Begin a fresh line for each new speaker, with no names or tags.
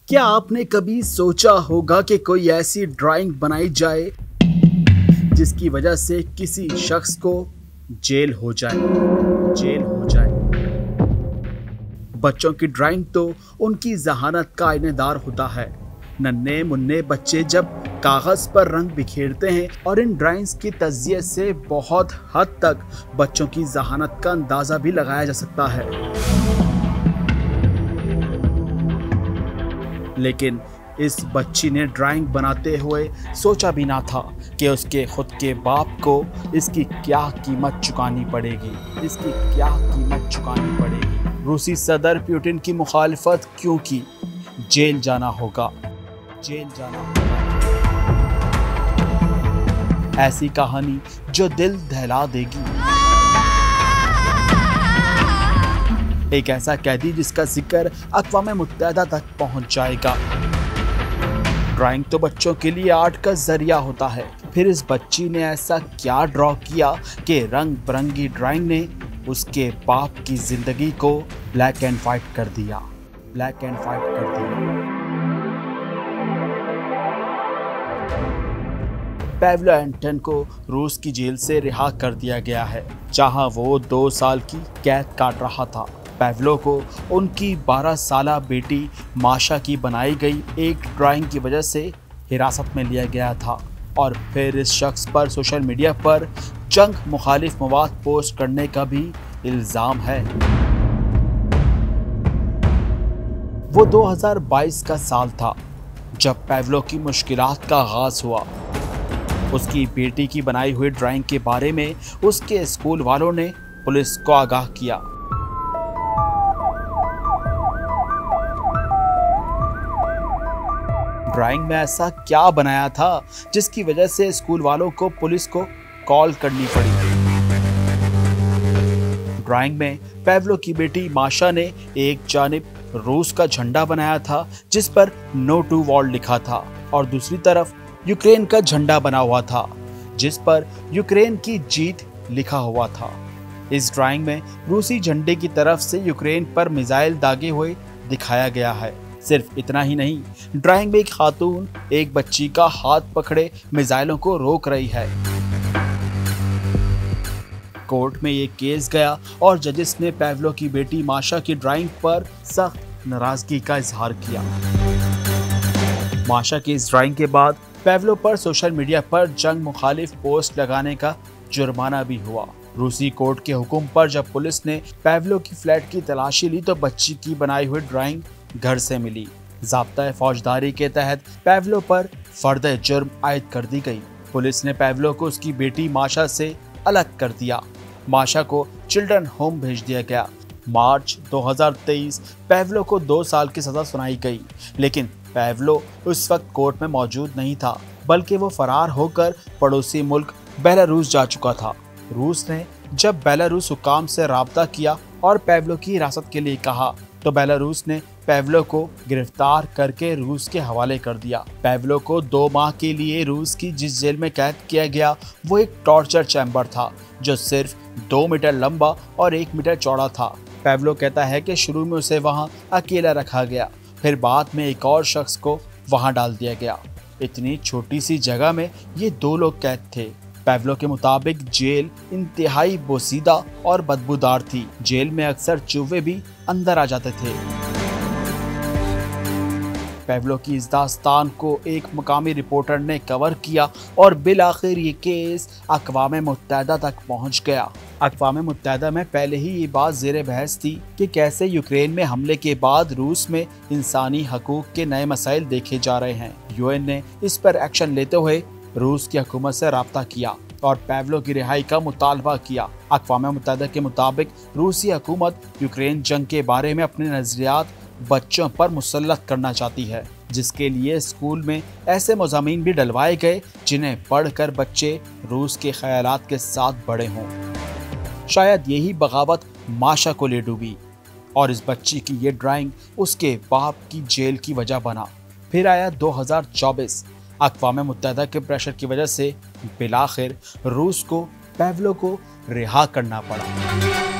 क्या आपने कभी सोचा होगा कि कोई ऐसी ड्राइंग बनाई जाए जिसकी वजह से किसी शख्स को जेल हो जाए। बच्चों की ड्राइंग तो उनकी जहानत का आईनेदार होता है। नन्हे मुन्ने बच्चे जब कागज पर रंग बिखेरते हैं और इन ड्राइंग्स की तज़किए से बहुत हद तक बच्चों की जहानत का अंदाजा भी लगाया जा सकता है। लेकिन इस बच्ची ने ड्राइंग बनाते हुए सोचा भी ना था कि उसके खुद के बाप को इसकी क्या कीमत चुकानी पड़ेगी। रूसी सदर पुतिन की मुखालिफत क्यों की? जेल जाना होगा। ऐसी कहानी जो दिल दहला देगी। एक ऐसा कैदी जिसका जिक्र अक़वाम मुत्तहिदा तक पहुंच जाएगा। ड्राइंग तो बच्चों के लिए आर्ट का जरिया होता है, फिर इस बच्ची ने ऐसा क्या ड्रॉ किया कि रंग बिरंगी ड्राइंग ने उसके बाप की जिंदगी को ब्लैक एंड वाइट कर दिया। पाव्लो एंटन को रूस की जेल से रिहा कर दिया गया है, जहां वो 2 साल की कैद काट रहा था। पाव्लो को उनकी 12 साला बेटी माशा की बनाई गई एक ड्राइंग की वजह से हिरासत में लिया गया था और फिर इस शख्स पर सोशल मीडिया पर जंग मुखालिफ मवाद पोस्ट करने का भी इल्ज़ाम है। वो 2022 का साल था जब पाव्लो की मुश्किलात का आगाज़ हुआ। उसकी बेटी की बनाई हुई ड्राइंग के बारे में उसके स्कूल वालों ने पुलिस को आगाह किया। ड्राइंग में ऐसा क्या बनाया था जिसकी वजह से स्कूल वालों को पुलिस को कॉल करनी पड़ी? ड्राइंग में पाव्लो की बेटी माशा ने एक जानिब रूस का झंडा बनाया था जिस पर नो टू वॉर लिखा था और दूसरी तरफ यूक्रेन का झंडा बना हुआ था जिस पर यूक्रेन की जीत लिखा हुआ था। इस ड्राइंग में रूसी झंडे की तरफ से यूक्रेन पर मिसाइल दागे हुए दिखाया गया है। सिर्फ इतना ही नहीं, ड्राइंग में एक खातून एक बच्ची का हाथ पकड़े मिसाइलों को रोक रही है। कोर्ट में ये केस गया और जजेस ने पाव्लो की बेटी माशा की ड्राइंग पर सख्त नाराजगी का इजहार किया। माशा की इस ड्राइंग के बाद पाव्लो पर सोशल मीडिया पर जंग मुखालिफ पोस्ट लगाने का जुर्माना भी हुआ। रूसी कोर्ट के हुक्म पर जब पुलिस ने पाव्लो की फ्लैट की तलाशी ली तो बच्ची की बनाई हुई ड्राइंग घर से मिली। ज़ाब्ता फौजदारी के तहत पाव्लो पर फर्द जुर्म आयद कर दी गई। पुलिस ने पाव्लो को उसकी बेटी माशा से अलग कर दिया। माशा को चिल्ड्रन होम भेज दिया गया। मार्च 2023 पाव्लो को 2 साल की सजा सुनाई गई, लेकिन पाव्लो उस वक्त कोर्ट में मौजूद नहीं था, बल्कि वो फरार होकर पड़ोसी मुल्क बेलारूस जा चुका था। रूस ने जब बेलारूस हुकाम से राब्ता किया और पाव्लो की हिरासत के लिए कहा तो बेलारूस ने पाव्लो को गिरफ्तार करके रूस के हवाले कर दिया। पाव्लो को 2 माह के लिए रूस की जिस जेल में कैद किया गया वो एक टॉर्चर चैम्बर था जो सिर्फ 2 मीटर लंबा और 1 मीटर चौड़ा था। पाव्लो कहता है कि शुरू में उसे वहां अकेला रखा गया, फिर बाद में एक और शख्स को वहां डाल दिया गया। इतनी छोटी सी जगह में ये 2 लोग कैद थे। पाव्लो के मुताबिक जेल इंतहाई बोसीदा और बदबूदार थी। जेल में अक्सर चूहे भी अंदर आ जाते थे। पाव्लो की इस दास्तान को एक मुकामी रिपोर्टर ने कवर किया और बिलाखिर ये केस अक़वाम मुत्तहिदा तक पहुंच गया। अक़वाम मुत्तहिदा में पहले ही ये बात ज़ेरे बहस थी कि कैसे यूक्रेन में हमले के बाद रूस में इंसानी हकूक़ के नए मसाइल देखे जा रहे हैं। यूएन ने इस पर एक्शन लेते हुए रूस की हुकूमत से राब्ता किया और पाव्लो की रिहाई का मुतालबा किया। अक़वाम मुत्तहिदा के मुताबिक रूसी हुकूमत यूक्रेन जंग के बारे में अपने नज़रियात बच्चों पर मुसल्लत करना चाहती है, जिसके लिए स्कूल में ऐसे मज़ामीन भी डलवाए गए जिन्हें पढ़कर बच्चे रूस के ख्यालात के साथ बड़े हों। शायद यही बगावत माशा को ले डूबी और इस बच्ची की ये ड्राइंग उसके बाप की जेल की वजह बना। फिर आया 2024। अक़वाम मुत्तहिदा के प्रेशर की वजह से बिलाखिर रूस को पाव्लो को रिहा करना पड़ा।